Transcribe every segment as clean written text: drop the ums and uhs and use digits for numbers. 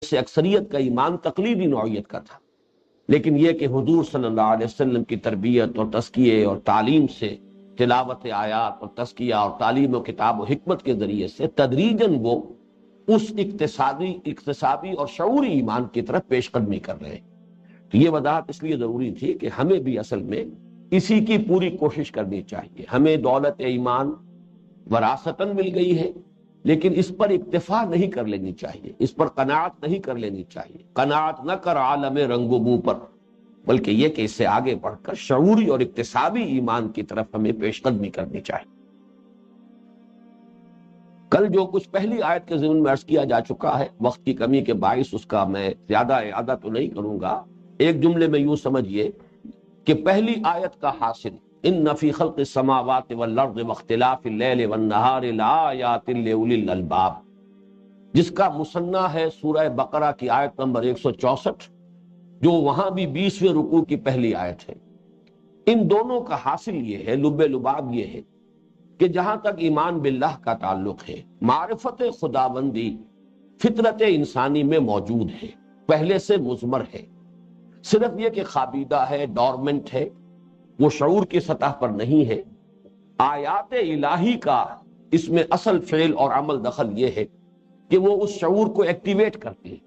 سے اکثریت کا ایمان تقلیدی نوعیت کا تھا، لیکن یہ کہ حضور صلی اللہ علیہ وسلم کی تربیت اور تزکیے اور تعلیم سے، تلاوت آیات اور تزکیہ اور تعلیم و کتاب و حکمت کے ذریعے سے تدریجاً وہ اس اکتسابی اور شعوری ایمان کی طرف پیش قدمی کر رہے ہیں۔ تو یہ وضاحت اس لیے ضروری تھی کہ ہمیں بھی اصل میں اسی کی پوری کوشش کرنی چاہیے۔ ہمیں دولت ایمان وراثتاً مل گئی ہے، لیکن اس پر اکتفا نہیں کر لینی چاہیے، اس پر قناعت نہیں کر لینی چاہیے۔ قناعت نہ کر عالم رنگ و بو پر، بلکہ یہ کہ اس سے آگے بڑھ کر شعوری اور اکتسابی ایمان کی طرف ہمیں پیش قدمی کرنی چاہیے۔ کل جو کچھ پہلی آیت کے ضمن میں عرض کیا جا چکا ہے، وقت کی کمی کے باعث اس کا میں زیادہ اعادہ تو نہیں کروں گا۔ ایک جملے میں یوں سمجھیے کہ پہلی آیت کا حاصل ان فی خلق السماوات والارض واختلاف اللیل والنہار لآیات لأولی الالباب، جس کا مثنیٰ ہے سورہ بقرہ کی آیت نمبر 164، جو وہاں بھی 20ویں رکوع کی پہلی آیت ہے۔ ان دونوں کا حاصل یہ ہے، لب لباب یہ ہے کہ جہاں تک ایمان باللہ کا تعلق ہے، معرفت خداوندی فطرت انسانی میں موجود ہے، پہلے سے مضمر ہے۔ صرف یہ کہ خابیدہ ہے، ڈورمنٹ ہے، وہ شعور کی سطح پر نہیں ہے۔ آیات الہی کا اس میں اصل فعل اور عمل دخل یہ ہے کہ وہ اس شعور کو ایکٹیویٹ کرتی ہے۔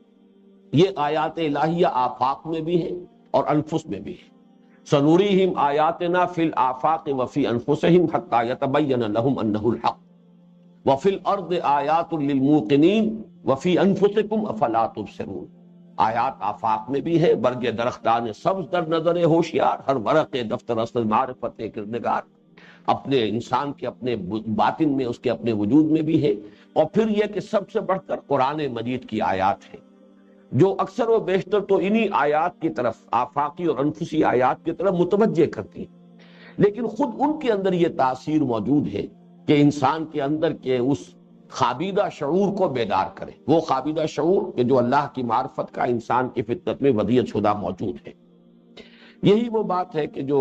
یہ آیات الہیہ آفاق میں بھی ہے اور انفس میں بھی ہے۔ سنوریہم آیاتنا فی الآفاق وفی انفسہم حتی یتبین لہم انہ الحق وفی الارض آیات للموقنین وفی انفسکم افلا تبصرون۔ آیات آفاق میں بھی ہے، برگ درختان سبز در نظر ہوشیار، ہر ورق دفتر اصل معرفت کردگار، اپنے انسان کے اپنے باطن میں، اس کے اپنے وجود میں بھی ہے۔ اور پھر یہ کہ سب سے بڑھ کر قرآن مجید کی آیات ہے، جو اکثر و بیشتر تو انہی آیات کی طرف، آفاقی اور انفسی آیات کی طرف متوجہ کرتی ہیں، لیکن خود ان کے اندر یہ تاثیر موجود ہے کہ انسان کے اندر کے اس خابیدہ شعور کو بیدار کرے، وہ خابیدہ شعور کہ جو اللہ کی معرفت کا انسان کی فطرت میں ودیعت شدہ موجود ہے۔ یہی وہ بات ہے کہ جو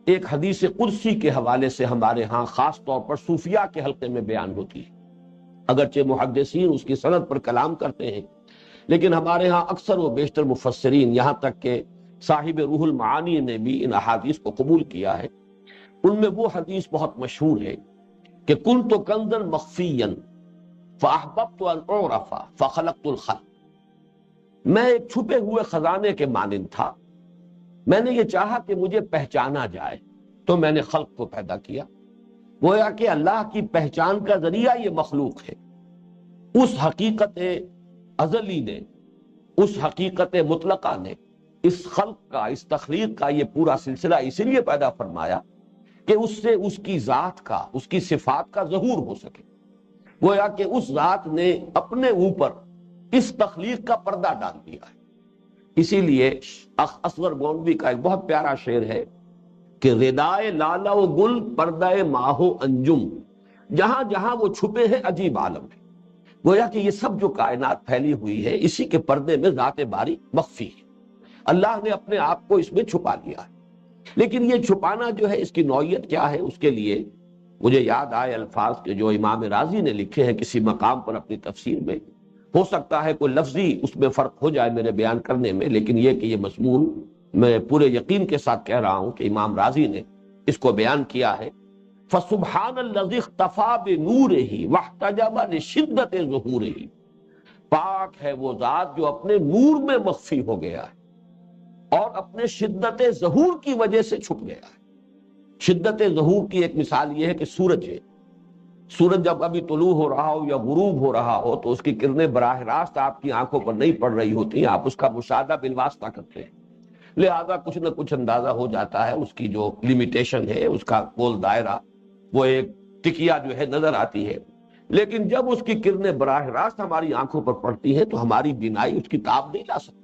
ایک حدیث قدسی کے حوالے سے ہمارے ہاں خاص طور پر صوفیاء کے حلقے میں بیان ہوتی ہے، اگرچہ محدثین اس کی سند پر کلام کرتے ہیں، لیکن ہمارے ہاں اکثر و بیشتر مفسرین، یہاں تک کہ صاحب روح المعانی نے بھی ان احادیث کو قبول کیا ہے۔ ان میں وہ حدیث بہت مشہور ہے کہ کنت کنزا مخفیا فاحببت ان اعرف فخلقت الخلق، میں ایک چھپے ہوئے خزانے کے مانند تھا، میں نے یہ چاہا کہ مجھے پہچانا جائے تو میں نے خلق کو پیدا کیا۔ گویا کہ اللہ کی پہچان کا ذریعہ یہ مخلوق ہے۔ اس حقیقت ازلی نے، اس حقیقت مطلقہ نے اس خلق کا، اس تخلیق کا یہ پورا سلسلہ اسی لیے پیدا فرمایا کہ اس سے اس کی ذات کا، اس کی صفات کا ظہور ہو سکے۔ گویا کہ اس ذات نے اپنے اوپر اس تخلیق کا پردہ ڈال دیا ہے۔ اسی لیے اصغر گونڈوی کا ایک بہت پیارا شعر ہے کہ ردائے لالہ و گل پردہ ماہ و انجم، جہاں جہاں وہ چھپے ہیں عجیب عالم ہے۔ گویا کہ یہ سب جو کائنات پھیلی ہوئی ہے، اسی کے پردے میں ذات باری مخفی ہے، اللہ نے اپنے آپ کو اس میں چھپا لیا ہے۔ لیکن یہ چھپانا جو ہے، اس کی نوعیت کیا ہے، اس کے لیے مجھے یاد آئے الفاظ کے جو امام رازی نے لکھے ہیں کسی مقام پر اپنی تفسیر میں۔ ہو سکتا ہے کوئی لفظی اس میں فرق ہو جائے میرے بیان کرنے میں، لیکن یہ کہ یہ مضمون میں پورے یقین کے ساتھ کہہ رہا ہوں کہ امام رازی نے اس کو بیان کیا ہے۔ فَسُبْحَانَ الَّذِي اخْتَفَىٰ بِنُورِهِ وَاحْتَجَبَ لِشِدَّةِ ظُهُورِهِ، پاک ہے وہ ذات جو اپنے نور میں مخفی ہو گیا ہے اور اپنے شدت ظہور کی وجہ سے چھپ گیا ہے۔ شدت ظہور کی ایک مثال یہ ہے کہ سورج ہے، سورج جب ابھی طلوع ہو رہا ہو یا غروب ہو رہا ہو تو اس کی کرنیں براہ راست آپ کی آنکھوں پر نہیں پڑ رہی ہوتی ہیں، آپ اس کا مشاہدہ بالواسطہ کرتے ہیں، لہذا کچھ نہ کچھ اندازہ ہو جاتا ہے، اس کی جو لیمیٹیشن ہے، اس کا گول دائرہ، وہ ایک ٹکیا جو ہے نظر آتی ہے۔ لیکن جب اس کی کرنیں براہ راست ہماری آنکھوں پر پڑتی ہیں تو ہماری بینائی اس کی تاب نہیں لا سکتی،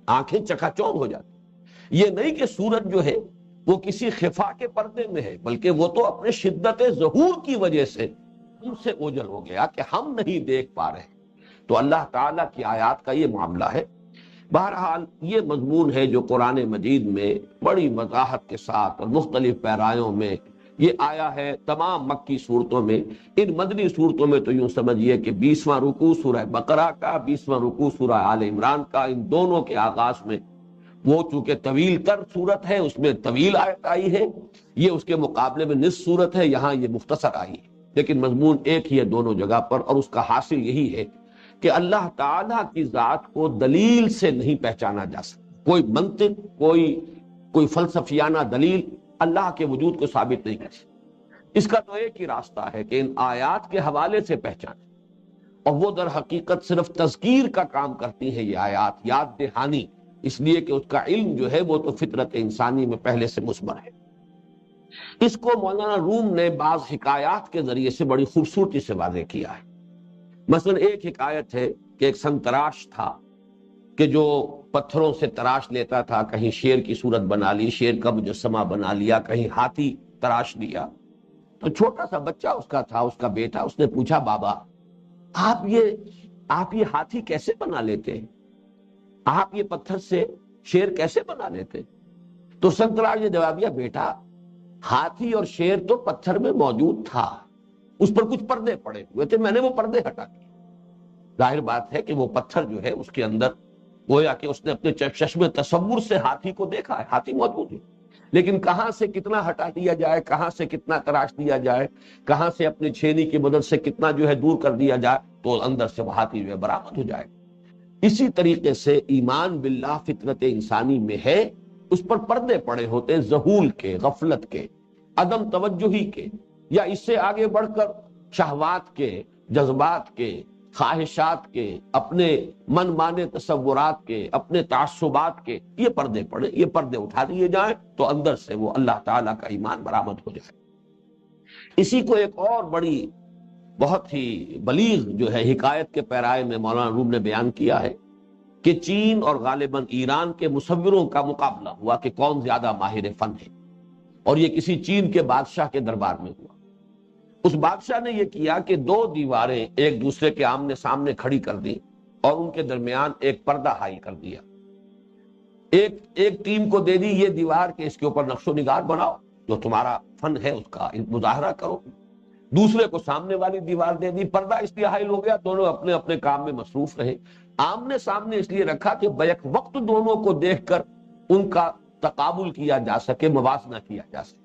آنکھیں چکا چوندھ ہو جاتی۔ یہ نہیں کہ سورج جو ہے وہ کسی خفا کے پردے میں ہے، بلکہ وہ تو اپنے شدت ظہور کی وجہ سے ہم سے اوجھل ہو گیا کہ ہم نہیں دیکھ پا رہے۔ تو اللہ تعالیٰ کی آیات کا یہ معاملہ ہے۔ بہرحال یہ مضمون ہے جو قرآن مجید میں بڑی وضاحت کے ساتھ اور مختلف پیرایوں میں یہ آیا ہے تمام مکی صورتوں میں۔ ان مدنی صورتوں میں تو یوں سمجھیے کہ 20واں رکوع سورہ بقرہ کا، 20واں رکوع سورہ آل عمران کا، ان دونوں کے آغاز میں وہ چونکہ طویل تر صورت ہے اس میں طویل آیت آئی ہے، یہ اس کے مقابلے میں نصف صورت ہے، یہاں یہ مختصر آئی ہے، لیکن مضمون ایک ہی ہے دونوں جگہ پر، اور اس کا حاصل یہی ہے کہ اللہ تعالیٰ کی ذات کو دلیل سے نہیں پہچانا جا سکتا۔ کوئی منطق، کوئی فلسفیانہ دلیل اللہ کے وجود کو ثابت نہیں کر سکتی۔ اس کا تو ایک ہی راستہ ہے کہ ان آیات کے حوالے سے پہچانے، اور وہ در حقیقت صرف تذکیر کا کام کرتی ہیں یہ آیات، یاد دہانی، اس لیے کہ اس کا علم جو ہے وہ تو فطرت انسانی میں پہلے سے مثمر ہے۔ اس کو مولانا روم نے بعض حکایات کے ذریعے سے بڑی خوبصورتی سے واضح کیا ہے۔ مثلا ایک حکایت ہے کہ ایک سنگ تراش تھا کہ جو پتھروں سے تراش لیتا تھا، کہیں شیر کی صورت بنا لی، شیر کا مجسمہ بنا لیا، کہیں ہاتھی تراش لیا۔ تو چھوٹا سا بچہ اس کا تھا، اس کا بیٹا، اس نے پوچھا بابا آپ یہ ہاتھی کیسے بنا لیتے ہیں؟ آپ یہ پتھر سے شیر کیسے بنا لیتے؟ تو سنگ تراش نے جواب دیا بیٹا ہاتھی اور شیر تو پتھر میں موجود تھا، اس پر کچھ پردے پڑے ہوئے تھے، میں نے وہ پردے ہٹا دیے۔ ظاہر بات ہے کہ وہ پتھر جو ہے اس کے اندر گویا کہ اس نے اپنے چشم تصور سے ہاتھی کو دیکھا ہے، ہاتھی موجود ہے، لیکن کہاں سے کتنا ہٹا دیا جائے، کہاں سے کتنا تراش دیا جائے، کہاں سے اپنی چھینی کی مدد سے کتنا جو ہے دور کر دیا جائے تو اندر سے وہ ہاتھی جو ہے برآمد ہو جائے۔ اسی طریقے سے ایمان باللہ فطرت انسانی میں ہے، اس پر پردے پڑے ہوتے ہیں ذہول کے، غفلت کے، عدم توجہی کے، یا اس سے آگے بڑھ کر شہوات کے، جذبات کے، خواہشات کے، اپنے من مانے تصورات کے، اپنے تعصبات کے، یہ پردے پڑے، یہ پردے اٹھا دیے جائیں تو اندر سے وہ اللہ تعالیٰ کا ایمان برآمد ہو جائے۔ اسی کو ایک اور بڑی بہت ہی بلیغ جو ہے حکایت کے پیرائے میں مولانا روم نے بیان کیا ہے کہ چین اور غالباً ایران کے مصوروں کا مقابلہ ہوا کہ کون زیادہ ماہر فن ہے، اور یہ کسی چین کے بادشاہ کے دربار میں ہوا۔ اس بادشاہ نے یہ کیا کہ دو دیواریں ایک دوسرے کے آمنے سامنے کھڑی کر دی اور ان کے درمیان ایک پردہ حائل کر دیا۔ ایک ٹیم کو دے دی یہ دیوار کہ اس کے اوپر نقش و نگار بناؤ، جو تمہارا فن ہے اس کا مظاہرہ کرو۔ دوسرے کو سامنے والی دیوار دے دی، پردہ اس لیے حائل ہو گیا، دونوں اپنے اپنے کام میں مصروف رہے۔ آمنے سامنے اس لیے رکھا کہ بیک وقت دونوں کو دیکھ کر ان کا تقابل کیا جا سکے، موازنہ کیا جا سکے۔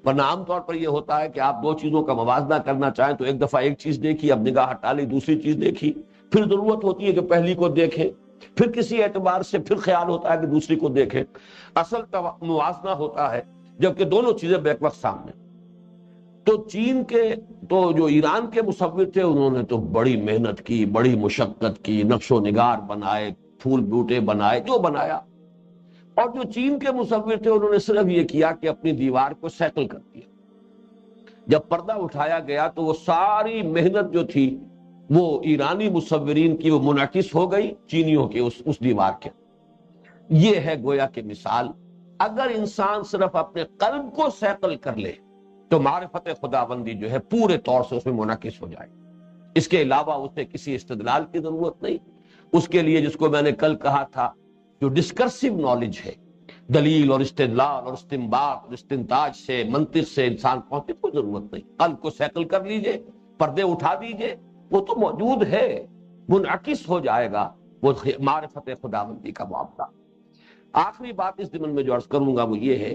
ورنہ عام طور پر یہ ہوتا ہے کہ آپ دو چیزوں کا موازنہ کرنا چاہیں تو ایک دفعہ ایک چیز دیکھی، اب نگاہ ہٹا لی، دوسری چیز دیکھی، پھر ضرورت ہوتی ہے کہ پہلی کو دیکھیں، پھر کسی اعتبار سے پھر خیال ہوتا ہے کہ دوسری کو دیکھیں۔ اصل موازنہ ہوتا ہے جبکہ دونوں چیزیں بیک وقت سامنے۔ تو جو ایران کے مصور تھے انہوں نے تو بڑی محنت کی، بڑی مشقت کی، نقش و نگار بنائے، پھول بوٹے بنائے، جو بنایا۔ اور جو چین کے مصور تھے انہوں نے صرف یہ کیا کہ اپنی دیوار کو سیکل کر دیا۔ جب پردہ اٹھایا گیا تو وہ ساری محنت جو تھی وہ ایرانی مصورین کی وہ منعکس ہو گئی چینیوں کے اس دیوار کے۔ یہ ہے گویا کہ مثال، اگر انسان صرف اپنے قلب کو سیکل کر لے تو معرفت خداوندی جو ہے پورے طور سے اس میں منعکس ہو جائے۔ اس کے علاوہ اسے کسی استدلال کی ضرورت نہیں۔ اس کے لیے جس کو میں نے کل کہا تھا جو ڈسکرسیو نالج ہے، دلیل اور استدلال اور استنباط اور استنتاج سے، منطق سے انسان پہنچے، کوئی ضرورت نہیں۔ قلب کو سیکل کر لیجئے، پردے اٹھا دیجئے، وہ تو موجود ہے، منعکس ہو جائے گا وہ معرفت خداوندی کا معاملہ۔ آخری بات اس ضمن میں جو عرض کروں گا وہ یہ ہے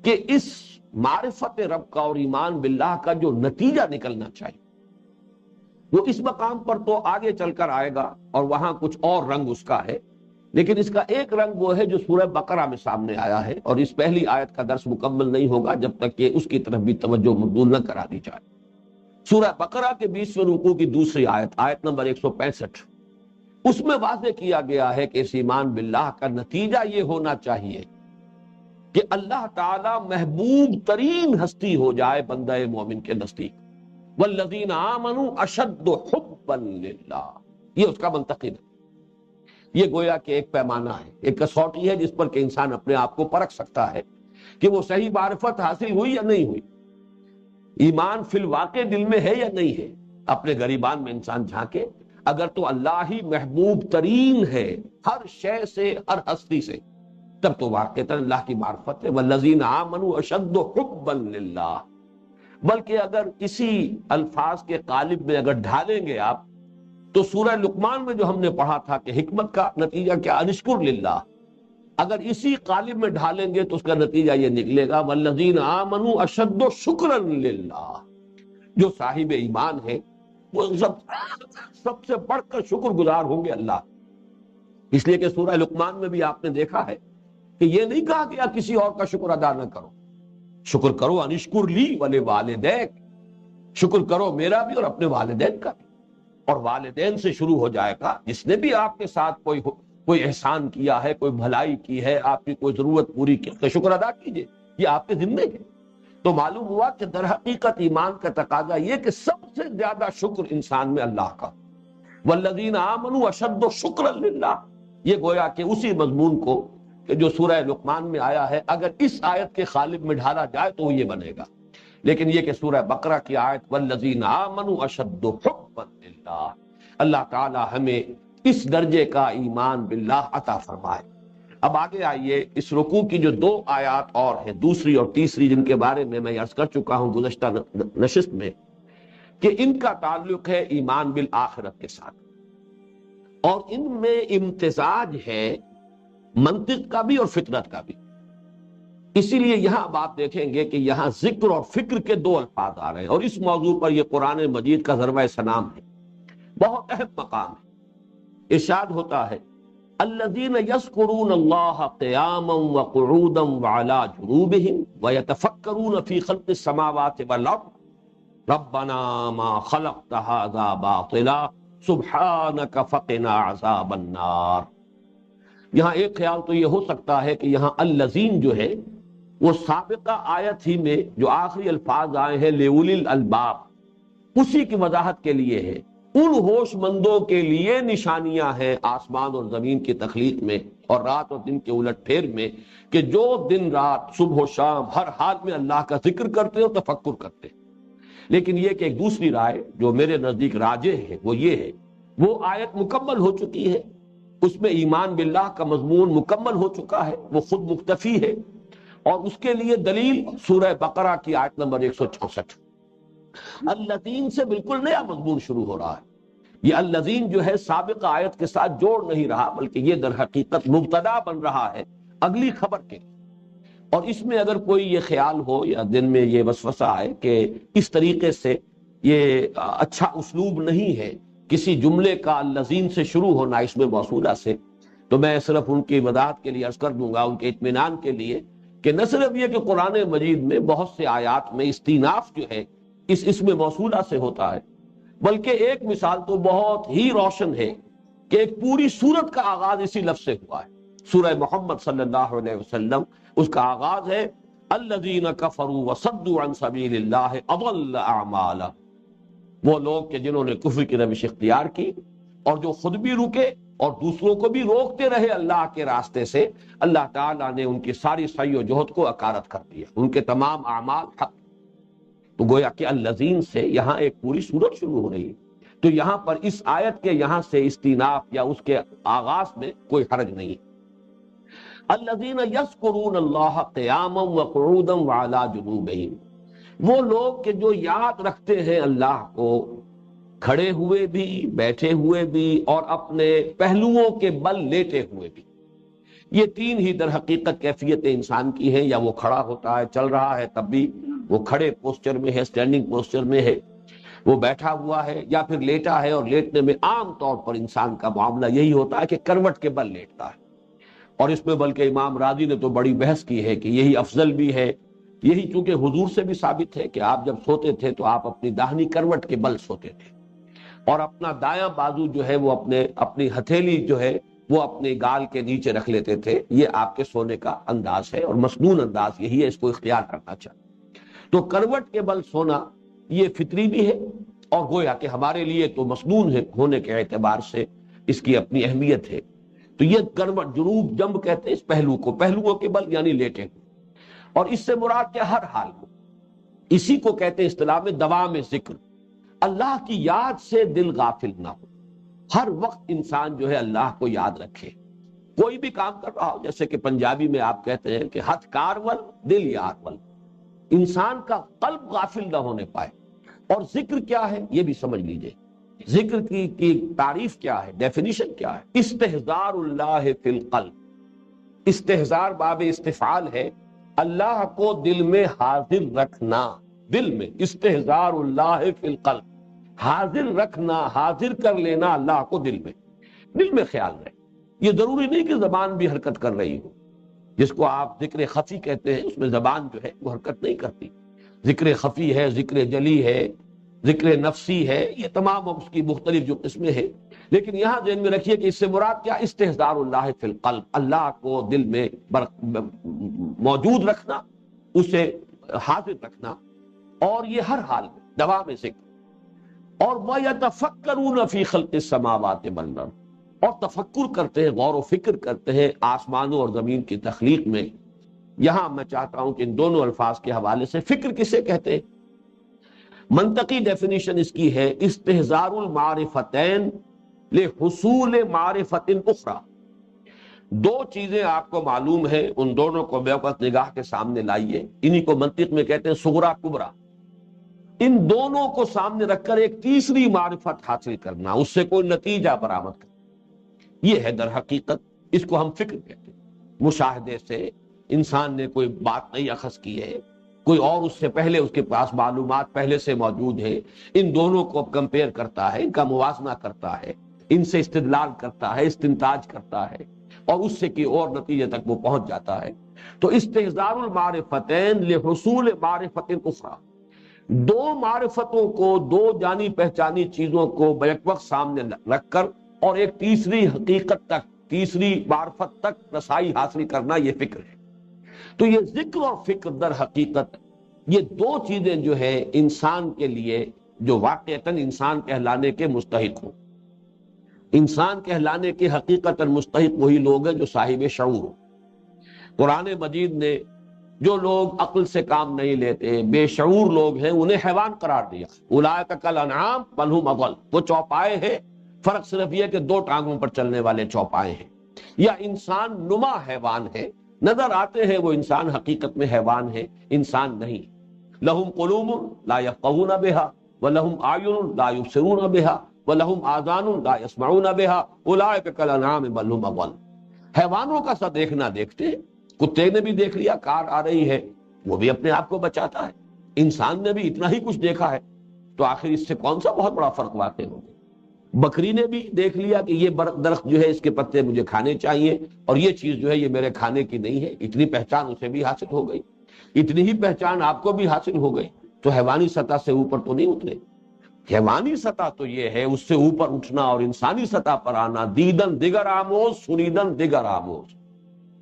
کہ اس معرفت رب کا اور ایمان باللہ کا جو نتیجہ نکلنا چاہیے وہ اس مقام پر تو آگے چل کر آئے گا اور وہاں کچھ اور رنگ اس کا ہے، لیکن اس کا ایک رنگ وہ ہے جو سورہ بقرہ میں سامنے آیا ہے، اور اس پہلی آیت کا درس مکمل نہیں ہوگا جب تک کہ اس کی طرف بھی توجہ مبذول نہ کرا دی جائے۔ سورہ بقرہ کے 20ویں رکوع کی دوسری آیت نمبر 165، اس میں واضح کیا گیا ہے کہ اس ایمان باللہ کا نتیجہ یہ ہونا چاہیے کہ اللہ تعالی محبوب ترین ہستی ہو جائے بندہ مومن کے نزدیک۔ والذین آمنوا اشد حبا للہ، یہ اس کا منطقی ہے۔ یہ گویا کہ ایک پیمانہ ہے، ایک کسوٹی ہے جس پر کہ انسان اپنے آپ کو پرکھ سکتا ہے کہ وہ صحیح معرفت حاصل ہوئی یا نہیں ہوئی، ایمان فی الواقع دل میں ہے یا نہیں ہے۔ اپنے گریبان میں انسان جھانکے، اگر تو اللہ ہی محبوب ترین ہے ہر شے سے، ہر ہستی سے، تب تو واقعتاً اللہ کی معرفت ہے، والذین آمنوا اشد حبا للہ۔ بلکہ اگر اسی الفاظ کے قالب میں اگر ڈھالیں گے آپ تو سورہ لقمان میں جو ہم نے پڑھا تھا کہ حکمت کا نتیجہ کیا، انشکر للہ، اگر اسی قالب میں ڈھالیں گے تو اس کا نتیجہ یہ نکلے گا والذین آمنوا اشد شکرا للہ۔ جو صاحب ایمان ہے وہ سب سے بڑھ کر شکر گزار ہوں گے اللہ، اس لیے کہ سورہ لقمان میں بھی آپ نے دیکھا ہے کہ یہ نہیں کہا کہ آپ کسی اور کا شکر ادا نہ کرو، شکر کرو، انشکر لی ولوالدیک، شکر کرو میرا بھی اور اپنے والدین کا بھی، اور والدین سے شروع ہو جائے گا۔ جس نے بھی آپ کے ساتھ کوئی احسان کیا ہے، کوئی بھلائی کی ہے، آپ کی کوئی ضرورت پوری کی، تو شکر ادا کیجئے، یہ آپ کے ذمے ہے۔ تو معلوم ہوا کہ در حقیقت ایمان کا تقاضا یہ کہ سب سے زیادہ شکر انسان میں اللہ کا، والذین آمنوا اشد شکرا للہ، یہ گویا کہ اسی مضمون کو کہ جو سورہ لقمان میں آیا ہے اگر اس آیت کے قالب میں ڈھالا جائے تو یہ بنے گا۔ لیکن یہ کہ سورہ بقرہ کی آیت والذین آمنوا اشد حبا للہ، اللہ تعالی ہمیں اس درجے کا ایمان باللہ عطا فرمائے۔ اب آگے آئیے، اس رکوع کی جو دو آیات اور ہیں، دوسری اور تیسری، جن کے بارے میں عرض کر چکا ہوں گزشتہ نشست میں کہ ان کا تعلق ہے ایمان بالآخرت کے ساتھ، اور ان میں امتزاج ہے منطق کا بھی اور فطرت کا بھی۔ اسی لیے یہاں اب آپ دیکھیں گے کہ یہاں ذکر اور فکر کے دو الفاظ آ رہے ہیں، اور اس موضوع پر یہ قرآن مجید کا ضربہ سلام ہے، بہت اہم مقام ہے۔ ارشاد ہوتا ہے الذین یذکرون اللہ قیاما وقعودا وعلی جنوبہم ویتفکرون فی خلق السماوات والارض ربنا ما خلقت ھذا باطلا سبحانک فقنا عذاب النار۔ یہاں ایک خیال تو یہ ہو سکتا ہے کہ یہاں الذین جو ہے وہ سابقہ آیت ہی میں جو آخری الفاظ آئے ہیں لِأُولِي الْأَلْبَابِ، اسی کی وضاحت کے لیے ہے، ان ہوش مندوں کے لیے نشانیاں ہیں آسمان اور زمین کی تخلیق میں اور رات اور دن کے الٹ پھیر میں، کہ جو دن رات صبح و شام ہر حال میں اللہ کا ذکر کرتے اور تفکر کرتے۔ لیکن یہ کہ ایک دوسری رائے جو میرے نزدیک راجح ہے وہ یہ ہے، وہ آیت مکمل ہو چکی ہے، اس میں ایمان باللہ کا مضمون مکمل ہو چکا ہے، وہ خود مکتفی ہے، اور اس کے لیے دلیل سورہ بقرہ کی آیت نمبر 164۔ الذین سے بالکل نیا مضمون شروع ہو رہا ہے۔ یہ الذین جو ہے سابق آیت کے ساتھ جوڑ نہیں رہا، بلکہ یہ در حقیقت مبتدا بن رہا ہے اگلی خبر کے۔ اور اس میں اگر کوئی یہ خیال ہو یا دن میں یہ وسوسہ آئے کہ اس طریقے سے یہ اچھا اسلوب نہیں ہے کسی جملے کا الذین سے شروع ہونا اس میں موصولہ سے، تو میں صرف ان کی وضاحت کے لیے عرض کر دوں گا، ان کے اطمینان کے لیے، کہ نہ صرف یہ کہ قرآن مجید میں بہت سے آیات میں استیناف جو ہے اس اسم موصولہ سے ہوتا ہے، بلکہ ایک مثال تو بہت ہی روشن ہے کہ ایک پوری سورت کا آغاز اسی لفظ سے ہوا ہے۔ سورہ محمد صلی اللہ علیہ وسلم، اس کا آغاز ہے الذین کفروا وصدوا عن سبیل اللہ اضل اعمالا، وہ لوگ کہ جنہوں نے کفر کی روش اختیار کی اور جو خود بھی رکے اور دوسروں کو بھی روکتے رہے اللہ کے راستے سے، اللہ تعالیٰ نے ان کی ساری سعی و جہد کو اکارت کر دیا، ان کے تمام اعمال حق۔ تو گویا کہ الذین سے یہاں ایک پوری سورت شروع ہو رہی ہے، تو یہاں پر اس آیت کے یہاں سے استیناف یا اس کے آغاز میں کوئی حرج نہیں۔ الذین یذکرون اللہ قیاما وقعودا وعلی جنوبہم، وہ لوگ کہ جو یاد رکھتے ہیں اللہ کو کھڑے ہوئے بھی، بیٹھے ہوئے بھی، اور اپنے پہلوؤں کے بل لیٹے ہوئے بھی۔ یہ تین ہی در حقیقت کیفیتیں انسان کی ہیں، یا وہ کھڑا ہوتا ہے چل رہا ہے تب بھی وہ کھڑے پوسچر میں ہے، سٹینڈنگ پوسچر میں ہے، وہ بیٹھا ہوا ہے یا پھر لیٹا ہے، اور لیٹنے میں عام طور پر انسان کا معاملہ یہی ہوتا ہے کہ کروٹ کے بل لیٹتا ہے۔ اور اس میں بلکہ امام راضی نے تو بڑی بحث کی ہے کہ یہی افضل بھی ہے، یہی چونکہ حضور سے بھی ثابت ہے کہ آپ جب سوتے تھے تو آپ اپنی داہنی کروٹ کے بل سوتے تھے، اور اپنا دایاں بازو جو ہے وہ اپنی ہتھیلی جو ہے وہ اپنے گال کے نیچے رکھ لیتے تھے۔ یہ آپ کے سونے کا انداز ہے، اور مسنون انداز یہی ہے، اس کو اختیار کرنا چاہیے۔ تو کروٹ کے بل سونا یہ فطری بھی ہے، اور گویا کہ ہمارے لیے تو مسنون ہے ہونے کے اعتبار سے اس کی اپنی اہمیت ہے۔ تو یہ کروٹ، جنوب جنب کہتے ہیں اس پہلو کو، پہلوؤں کے بل یعنی لیٹے ہوئے، اور اس سے مراد کیا؟ ہر حال میں۔ اسی کو کہتے ہیں اصطلاح میں دوام ذکر، اللہ کی یاد سے دل غافل نہ ہو، ہر وقت انسان جو ہے اللہ کو یاد رکھے، کوئی بھی کام کر رہا ہو، جیسے کہ پنجابی میں آپ کہتے ہیں کہ ہتھ کارول دل یارول، انسان کا قلب غافل نہ ہونے پائے۔ اور ذکر کیا ہے یہ بھی سمجھ لیجئے، ذکر کی تعریف کیا ہے، ڈیفینیشن کیا ہے؟ استحضار اللہ فی القلب، استحضار باب استفعال ہے، اللہ کو دل میں حاضر رکھنا، دل میں استحضار اللہ فی القلب، حاضر رکھنا، حاضر کر لینا اللہ کو دل میں خیال رہے۔ یہ ضروری نہیں کہ زبان بھی حرکت کر رہی ہو، جس کو آپ ذکر خفی کہتے ہیں اس میں زبان جو ہے وہ حرکت نہیں کرتی، ذکر خفی ہے، ذکر جلی ہے، ذکر نفسی ہے، یہ تمام اس کی مختلف جو قسمیں ہیں، لیکن یہاں ذہن میں رکھیے کہ اس سے مراد کیا؟ استحضار اللہ فی القلب، اللہ کو دل میں موجود رکھنا، اسے حاضر رکھنا، اور یہ ہر حال میں دوام ذکر۔ اور وَيَتَفَكَّرُونَ فِي خَلْقِ السَّمَاوَاتِ وَالْأَرْضِ، اور تفکر کرتے ہیں، غور و فکر کرتے ہیں آسمانوں اور زمین کی تخلیق میں۔ یہاں میں چاہتا ہوں کہ ان دونوں الفاظ کے حوالے سے فکر کسے کہتے ہیں؟ منطقی ڈیفینیشن اس کی ہے استحضار المعرفتین لحصول معرفت اخرى۔ دو چیزیں آپ کو معلوم ہیں، ان دونوں کو بے وقت نگاہ کے سامنے لائیے، انہی کو منطق میں کہتے ہیں صغرا کبرا۔ ان دونوں کو سامنے رکھ کر ایک تیسری معرفت حاصل کرنا، اس سے کوئی نتیجہ برآمد کرنا، یہ ہے در حقیقت، اس کو ہم فکر کہتے ہیں۔ مشاہدے سے انسان نے کوئی بات نہیں اخذ کی ہے، کوئی اور اس سے پہلے اس کے پاس معلومات پہلے سے موجود ہے، ان دونوں کو کمپیئر کرتا ہے، ان کا موازنہ کرتا ہے، ان سے استدلال کرتا ہے، استنتاج کرتا ہے، اور اس سے کی اور نتیجے تک وہ پہنچ جاتا ہے۔ تو استحضار المعرفتین لحصول معرفت اخرى، دو معرفتوں کو، دو جانی پہچانی چیزوں کو بیک وقت سامنے رکھ کر اور ایک تیسری حقیقت تک، تیسری معرفت تک رسائی حاصل کرنا، یہ فکر ہے۔ تو یہ ذکر اور فکر در حقیقت یہ دو چیزیں جو ہے انسان کے لیے جو واقعتاً انسان کہلانے کے مستحق ہوں۔ انسان کہلانے کے حقیقتاً مستحق وہی لوگ ہیں جو صاحب شعور ہوں۔ قرآن مجید نے جو لوگ عقل سے کام نہیں لیتے، بے شعور لوگ ہیں، انہیں حیوان قرار دیا، اولئک کالانعام بل ھم اضل، وہ چوپائے ہیں، فرق صرف یہ کہ دو ٹانگوں پر چلنے والے چوپائے ہیں، یا انسان نما حیوان ہے، نظر آتے ہیں وہ انسان، حقیقت میں حیوان ہے، انسان نہیں۔ لہم قلوب لا یفقہون بہا ولہم اعین لا یبصرون بہا ولہم آذان لا یسمعون بہا اولئک کالانعام بل ھم اضل۔ حیوانوں کا سا دیکھنا دیکھتے ہیں، کتے نے بھی دیکھ لیا کار آ رہی ہے، وہ بھی اپنے آپ کو بچاتا ہے، انسان نے بھی اتنا ہی کچھ دیکھا ہے، تو آخر اس سے کون سا بہت بڑا فرق واقع ہو گیا؟ بکری نے بھی دیکھ لیا کہ یہ درخت جو ہے اس کے پتے مجھے کھانے چاہیے، اور یہ چیز جو ہے یہ میرے کھانے کی نہیں ہے، اتنی پہچان اسے بھی حاصل ہو گئی، اتنی ہی پہچان آپ کو بھی حاصل ہو گئی، تو حیوانی سطح سے اوپر تو نہیں اترے۔ حیوانی سطح تو یہ ہے اس سے اوپر اٹھنا اور انسانی سطح پر آنا، دیدن دیگر آموز سنیدن دیگر آموز،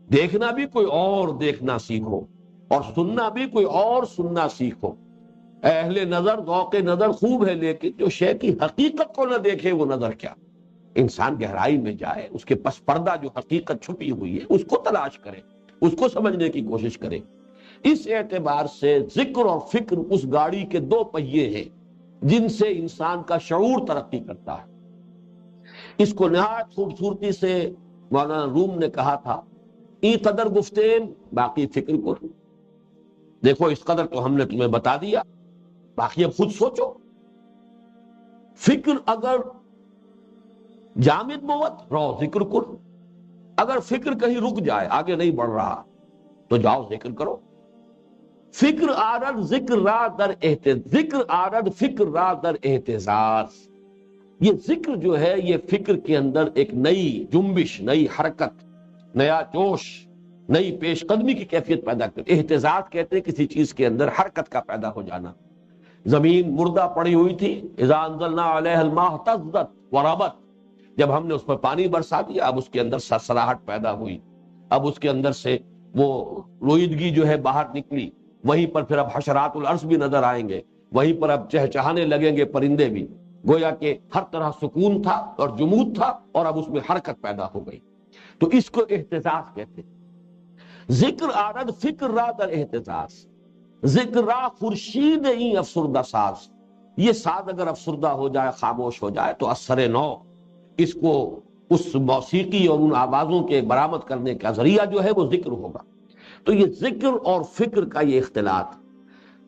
دیکھنا بھی کوئی اور دیکھنا سیکھو، اور سننا بھی کوئی اور سننا سیکھو۔ اہل نظر ذوق نظر خوب ہے، لیکن جو شے کی حقیقت کو نہ دیکھے وہ نظر کیا؟ انسان گہرائی میں جائے، اس کے پس پردہ جو حقیقت چھپی ہوئی ہے اس کو تلاش کرے، اس کو سمجھنے کی کوشش کرے۔ اس اعتبار سے ذکر اور فکر اس گاڑی کے دو پہیے ہیں جن سے انسان کا شعور ترقی کرتا ہے۔ اس کو نہایت خوبصورتی سے مولانا روم نے کہا تھا، ای قدر گفتین باقی فکر کو، دیکھو اس قدر تو ہم نے تمہیں بتا دیا، باقی اب خود سوچو۔ فکر اگر جامد موت رو ذکر کر، اگر فکر کہیں رک جائے، آگے نہیں بڑھ رہا، تو جاؤ ذکر کرو۔ فکر آرد ذکر را در ذکر آرد فکر را در اہتزاز، یہ ذکر جو ہے یہ فکر کے اندر ایک نئی جنبش، نئی حرکت، نیا جوش، نئی پیش قدمی کی کیفیت پیدا کرتے۔ اہتزاز کہتے ہیں کسی چیز کے اندر حرکت کا پیدا ہو جانا۔ زمین مردہ پڑی ہوئی تھی، اذا انزلنا علیہ الماء اہتزت وربت، جب ہم نے اس پر پانی برسا دیا، اب اس کے اندر سرسراہٹ پیدا ہوئی، اب اس کے اندر سے وہ روئیدگی جو ہے باہر نکلی، وہیں پر پھر اب حشرات الارض بھی نظر آئیں گے، وہیں پر اب چہچہانے لگیں گے پرندے بھی، گویا کہ ہر طرح سکون تھا اور جمود تھا، اور اب اس میں حرکت پیدا ہو گئی، تو اس کو اہتزاز کہتے ہیں۔ ذکر آرد فکر را در اہتزاز، ذکر را خورشید این افسردہ ساز، یہ ساز اگر افسردہ ہو جائے، خاموش ہو جائے، تو اثر نو اس کو اس موسیقی اور ان آوازوں کے برآمد کرنے کا ذریعہ جو ہے وہ ذکر ہوگا۔ تو یہ ذکر اور فکر کا یہ اختلاط،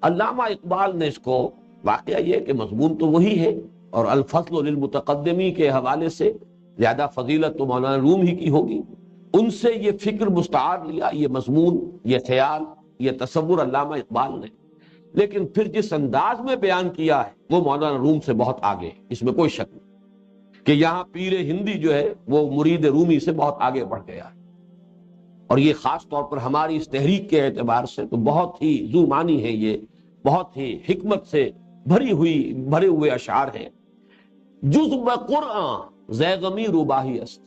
علامہ اقبال نے اس کو، واقعہ یہ کہ مضمون تو وہی ہے، اور الفضل للمتقدمی کے حوالے سے زیادہ فضیلت تو مولانا روم ہی کی ہوگی، ان سے یہ فکر مستعار لیا، یہ مضمون، یہ خیال، یہ تصور علامہ اقبال نے، لیکن پھر جس انداز میں بیان کیا ہے وہ مولانا روم سے بہت آگے ہے، اس میں کوئی شک نہیں کہ یہاں پیر ہندی جو ہے وہ مرید رومی سے بہت آگے بڑھ گیا ہے۔ اور یہ خاص طور پر ہماری اس تحریک کے اعتبار سے تو بہت ہی ذو معنی ہے، یہ بہت ہی حکمت سے بھرے ہوئے اشعار ہیں۔ جز بقرآن زیغمی روباہی است،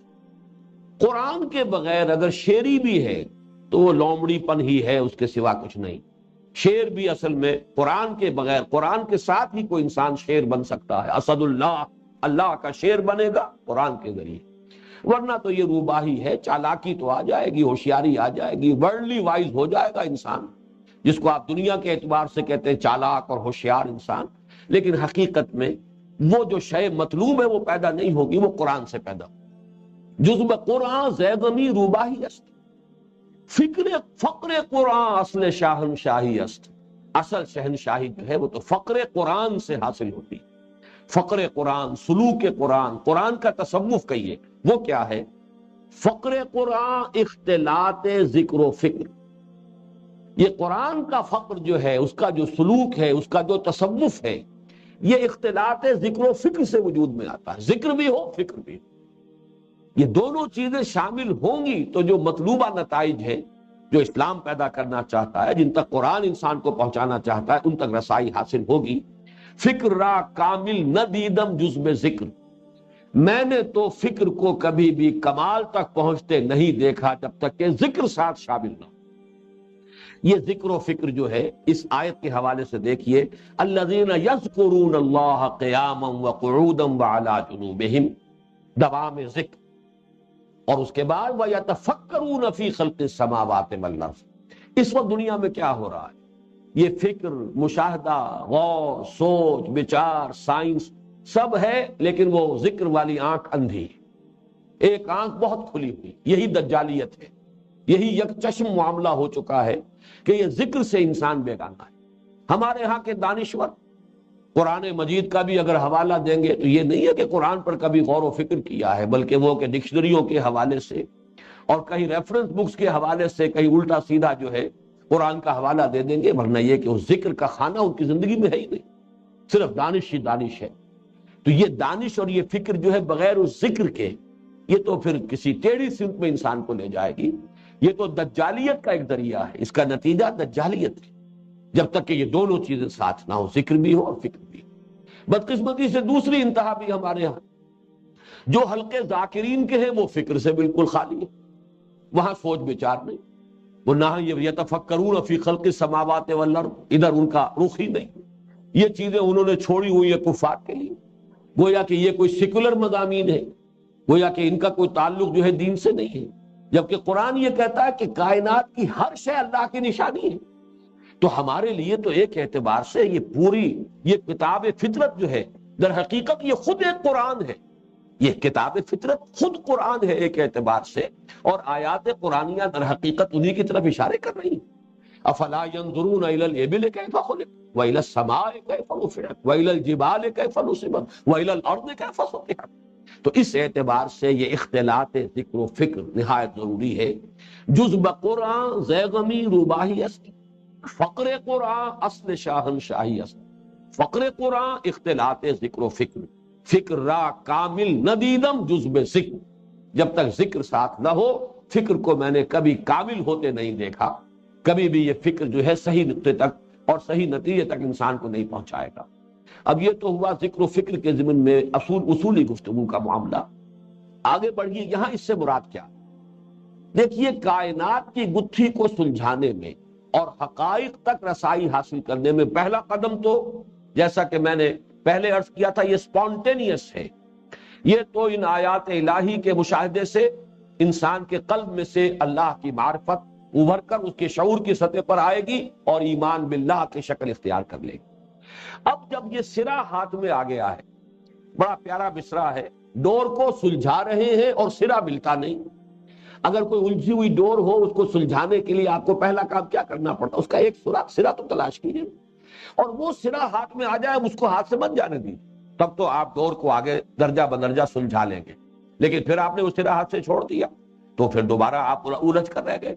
قرآن کے بغیر اگر شعری بھی ہے تو وہ لومڑی پن ہی ہے، اس کے سوا کچھ نہیں۔ شعر بھی اصل میں قرآن کے بغیر، قرآن کے ساتھ ہی کوئی انسان شعر بن سکتا ہے۔ اسد اللہ، اللہ کا شعر بنے گا قرآن کے ذریعے، ورنہ تو یہ روباہی ہے، چالاکی تو آ جائے گی، ہوشیاری آ جائے گی، ورلڈلی وائز ہو جائے گا انسان، جس کو آپ دنیا کے اعتبار سے کہتے ہیں چالاک اور ہوشیار انسان، لیکن حقیقت میں وہ جو شے مطلوب ہے وہ پیدا نہیں ہوگی، وہ قرآن سے پیدا ہوگی۔ جزب قرآن زیغمی روباہی است، فقر قرآن اصل شاہنشاہی است، اصل شہنشاہی جو ہے وہ تو فقر قرآن سے حاصل ہوتی ہے۔ فقر قرآن، سلوک قرآن، قرآن کا تصوف کہیے، وہ کیا ہے؟ فقر قرآن اختلاط ذکر و فکر، یہ قرآن کا فقر جو ہے، اس کا جو سلوک ہے، اس کا جو تصوف ہے، یہ اختلاط ذکر و فکر سے وجود میں آتا ہے۔ ذکر بھی ہو، فکر بھی ہو، یہ دونوں چیزیں شامل ہوں گی تو جو مطلوبہ نتائج ہے، جو اسلام پیدا کرنا چاہتا ہے، جن تک قرآن انسان کو پہنچانا چاہتا ہے، ان تک رسائی حاصل ہوگی۔ فکر را کامل نہ دیدم جز میں ذکر، میں نے تو فکر کو کبھی بھی کمال تک پہنچتے نہیں دیکھا جب تک کہ ذکر ساتھ شامل نہ ہو۔ یہ ذکر و فکر جو ہے اس آیت کے حوالے سے دیکھیے، الذین یذکرون اللہ قیاما وقعودا وعلی جنوبہم، دوام ذکر، اور اس کے بعد وَيَتَفَكَّرُونَ فِي خَلْقِ السَّمَاوَاتِ وَالْأَرْضِ۔ اس وقت دنیا میں کیا ہو رہا ہے؟ یہ فکر، مشاہدہ، غور، سوچ، بچار، سائنس سب ہے، لیکن وہ ذکر والی آنکھ اندھی ہے، ایک آنکھ بہت کھلی ہوئی۔ یہی دجالیت ہے، یہی یک چشم معاملہ ہو چکا ہے کہ یہ ذکر سے انسان بیگانہ ہے۔ ہمارے ہاں کے دانشور قرآن مجید کا بھی اگر حوالہ دیں گے تو یہ نہیں ہے کہ قرآن پر کبھی غور و فکر کیا ہے، بلکہ وہ کہ ڈکشنریوں کے حوالے سے اور کہیں ریفرنس بکس کے حوالے سے کہیں الٹا سیدھا جو ہے قرآن کا حوالہ دے دیں گے، ورنہ یہ کہ اس ذکر کا خانہ ان کی زندگی میں ہے ہی نہیں، صرف دانش ہی دانش ہے۔ تو یہ دانش اور یہ فکر جو ہے بغیر اس ذکر کے، یہ تو پھر کسی ٹیڑھی سمت میں انسان کو لے جائے گی، یہ تو دجالیت کا ایک ذریعہ ہے، اس کا نتیجہ دجالیت ہے، جب تک کہ یہ دونوں چیزیں ساتھ نہ ہو، ذکر بھی ہو اور فکر بھی ہو۔ بدقسمتی سے دوسری انتہا بھی ہمارے ہاں، جو حلقے ذاکرین کے ہیں وہ فکر سے بالکل خالی ہے، وہاں سوچ بچار نہیں، وہ نہ یتفکرون فی خلق السماوات والارض، ادھر ان کا رخ ہی نہیں۔ یہ چیزیں انہوں نے چھوڑی ہوئی ہے کفار کے لیے، گویا کہ یہ کوئی سیکولر مضامین ہے، گویا کہ ان کا کوئی تعلق جو ہے دین سے نہیں ہے، جبکہ قرآن یہ کہتا ہے کہ کائنات کی ہر شے اللہ کی نشانی ہے۔ تو ہمارے لیے تو ایک اعتبار سے یہ پوری یہ کتاب فطرت جو ہے، در حقیقت یہ خود ایک قرآن ہے، یہ کتاب فطرت خود قرآن ہے ایک اعتبار سے، اور آیات قرآنیہ در حقیقت انہی کی طرف اشارے کر رہی ہیں۔ افلا ينظرون الى الابل كيف خلقت والى السماء كيف رفعت والى الجبال كيف نصبت والى الارض كيف سطحت۔ تو اس اعتبار سے یہ اختلاط ذکر و فکر نہایت ضروری ہے۔ جز بقرآن زیغمی روباہی است، فقر قرآن اصل شاہنشاہی است۔ فقر قرآن اختلاط ذکر و فکر، فکر را کامل ندیدم جز بے ذکر، جب تک ذکر ساتھ نہ ہو فکر کو میں نے کبھی کامل ہوتے نہیں دیکھا، کبھی بھی یہ فکر جو ہے صحیح نقطے تک اور صحیح نتیجے تک انسان کو نہیں پہنچائے گا۔ اب یہ تو ہوا ذکر و فکر کے ضمن میں اصولی گفتگو کا معاملہ، آگے بڑھیے یہاں اس سے مراد کیا؟ دیکھیے، کائنات کی گتھی کو سلجھانے میں اور حقائق تک رسائی حاصل کرنے میں پہلا قدم تو، جیسا کہ میں نے پہلے عرض کیا تھا، یہ سپونٹینیس ہے، یہ تو ان آیات الہی کے مشاہدے سے انسان کے قلب میں سے اللہ کی معرفت ابھر کر اس کے شعور کی سطح پر آئے گی اور ایمان باللہ کی شکل اختیار کر لے گی۔ اب جب یہ سرا ہاتھ میں آ گیا ہے، بڑا پیارا مصرع ہے، ڈور کو سلجھا رہے ہیں اور سرا ملتا نہیں. اگر کوئی الجھی ہوئی ڈور ہو اس کو سلجھانے کے لیے آپ کو پہلا کام کیا کرنا پڑتا؟ اس کا ایک سرا تو تلاش کیجیے، اور وہ سرا ہاتھ میں آ جائے اس کو ہاتھ سے مت جانے دیجیے، تب تو آپ ڈور کو آگے درجہ بدرجہ سلجھا لیں گے. لیکن پھر آپ نے وہ سرا ہاتھ سے چھوڑ دیا تو پھر دوبارہ آپ الجھ کر رہ گئے.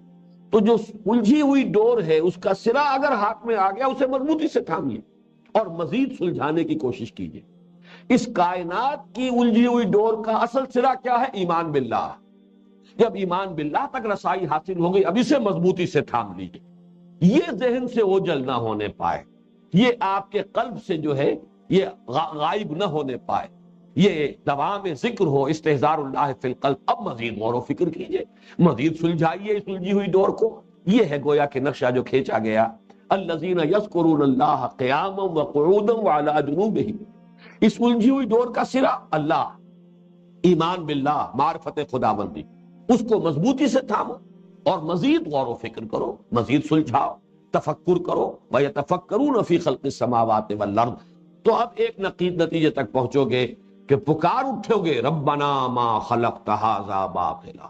تو جو الجھی ہوئی ڈور ہے اس کا سرا اگر ہاتھ میں آ گیا اسے مضبوطی سے تھامیے اور مزید سلجھانے کی کوشش کیجیے. اس کائنات کی الجھی ہوئی ڈور کا اصل سرا کیا ہے؟ ایمان باللہ. جب ایمان باللہ تک رسائی حاصل ہو گئی اب اسے مضبوطی سے تھام لیجیے. یہ ذہن سے اوجل نہ ہونے پائے، یہ آپ کے قلب سے جو ہے یہ غائب نہ ہونے پائے، یہ دوام ذکر ہو، استحضار اللہ فی القلب. اب مزید غور و فکر کیجئے، مزید سلجھائیے اس الجھی ہوئی ڈور کو. یہ ہے گویا کہ نقشہ جو کھینچا گیا، الذین یذکرون اللہ قیاما وقعودا وعلی جنوبہم. اس الجھی ہوئی ڈور کا سرا اللہ، ایمان باللہ، معرفت خداوندی، اس کو مضبوطی سے تھامو اور مزید غور و فکر کرو، مزید سلجھاؤ، تفکر کرو. وَيَتَفَكَّرُونَ فِي خَلْقِ السَّمَاوَاتِ وَالْأَرْضِ. تو اب ایک نتیجے تک پہنچو گے کہ پکار اٹھو گے، ربنا ما خلقت ھذا باطلا.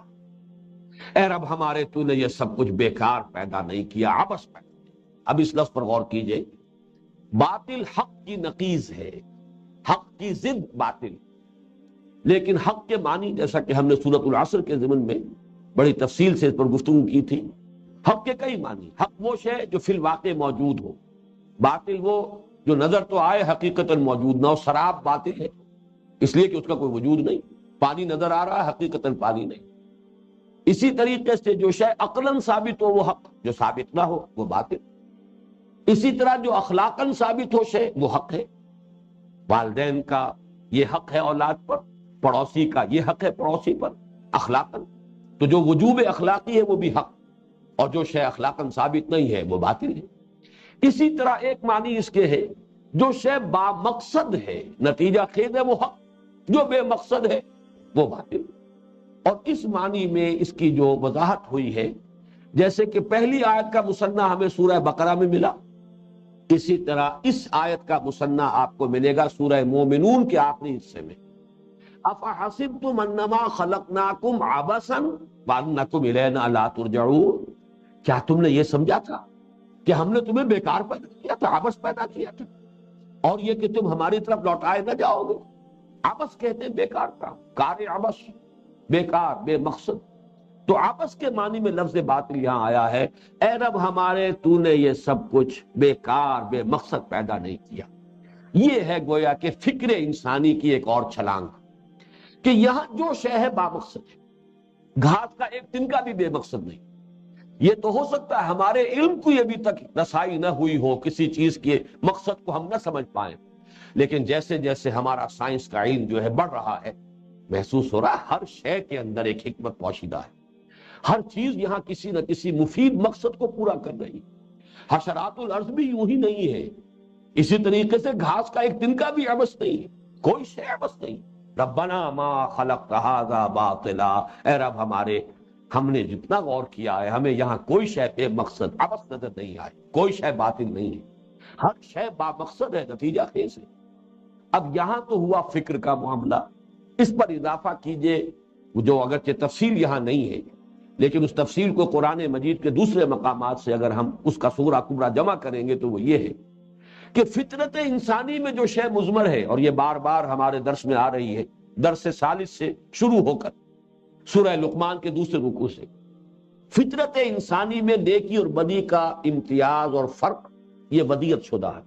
اے رب ہمارے تو نے یہ سب کچھ بیکار پیدا نہیں کیا، عبث پیدا نہیں. اب اس لفظ پر غور کیجئے، باطل حق کی نقیض ہے، حق کی ضد باطل. لیکن حق کے معنی جیسا کہ ہم نے سورۃ العصر کے ضمن میں بڑی تفصیل سے اس پر گفتگو کی تھی، حق کے کئی معنی. حق وہ شے جو فی الواقع موجود ہو، باطل وہ جو نظر تو آئے حقیقتاً موجود نہ ہو. شراب باطل ہے اس لیے کہ اس کا کوئی وجود نہیں. پانی نظر آ رہا ہے، حقیقتاً پانی نہیں. اسی طریقے سے جو شے عقلاً ثابت ہو وہ حق، جو ثابت نہ ہو وہ باطل. اسی طرح جو اخلاقاً ثابت ہو شے وہ حق ہے. والدین کا یہ حق ہے اولاد پر، پڑوسی کا یہ حق ہے پڑوسی پر اخلاقاً. تو جو وجوب اخلاقی ہے وہ بھی حق، اور جو شے اخلاقاً ثابت نہیں ہے وہ باطل ہے. اسی طرح ایک معنی اس کے ہے جو شے با مقصد ہے، نتیجہ خیز ہے وہ حق، جو بے مقصد ہے وہ باطل. اور اس معنی میں اس کی جو وضاحت ہوئی ہے، جیسے کہ پہلی آیت کا مثنیٰ ہمیں سورہ بقرہ میں ملا، اسی طرح اس آیت کا مثنیٰ آپ کو ملے گا سورہ مومنون کے آخری حصے میں. افحسبتم انما خلقناکم عبثا وانکم الینا لا ترجعون. کیا تم نے یہ سمجھا تھا کہ ہم نے تمہیں بیکار پیدا کیا تھا، عبث پیدا کیا تھا، اور یہ کہ تم ہماری طرف لوٹائے نہ جاؤ گے؟ عبث کہتے ہیں بیکار کام، کار عبث، بیکار، بے مقصد. تو عبث کے معنی میں لفظ باطل یہاں آیا ہے، اے رب ہمارے تو نے یہ سب کچھ بیکار، بے مقصد پیدا نہیں کیا. یہ ہے گویا کہ فکر انسانی کی ایک اور چھلانگ کہ یہاں جو شے ہے با مقصد ہے. گھاس کا ایک تنکا بھی بے مقصد نہیں. یہ تو ہو سکتا ہے ہمارے علم کو ابھی تک رسائی نہ ہوئی ہو، کسی چیز کے مقصد کو ہم نہ سمجھ پائیں، لیکن جیسے جیسے ہمارا سائنس کا علم جو ہے بڑھ رہا ہے، محسوس ہو رہا ہے ہر شے کے اندر ایک حکمت پوشیدہ ہے. ہر چیز یہاں کسی نہ کسی مفید مقصد کو پورا کر رہی. حشرات الارض بھی یوں ہی نہیں ہے، اسی طریقے سے گھاس کا ایک تنکا بھی عبث نہیں ہے، کوئی شے عبث نہیں. ربنا ما خلقت ھذا باطلا. اے رب ہمارے، ہم نے جتنا غور کیا ہے ہمیں یہاں کوئی شے بے مقصد عبث نظر نہیں آئی، کوئی شے باطل نہیں ہے، ہر شے با مقصد ہے، نتیجہ خیز ہے. اب یہاں تو ہوا فکر کا معاملہ، اس پر اضافہ کیجئے جو اگرچہ تفصیل یہاں نہیں ہے لیکن اس تفصیل کو قرآن مجید کے دوسرے مقامات سے اگر ہم اس کا سورہ کبریٰ جمع کریں گے تو وہ یہ ہے کہ فطرت انسانی میں جو شے مضمر ہے، اور یہ بار بار ہمارے درس میں آ رہی ہے، درس ثالث سے شروع ہو کر سورہ لقمان کے دوسرے رکوع سے، فطرت انسانی میں نیکی اور بدی کا امتیاز اور فرق یہ ودیعت شدہ ہے.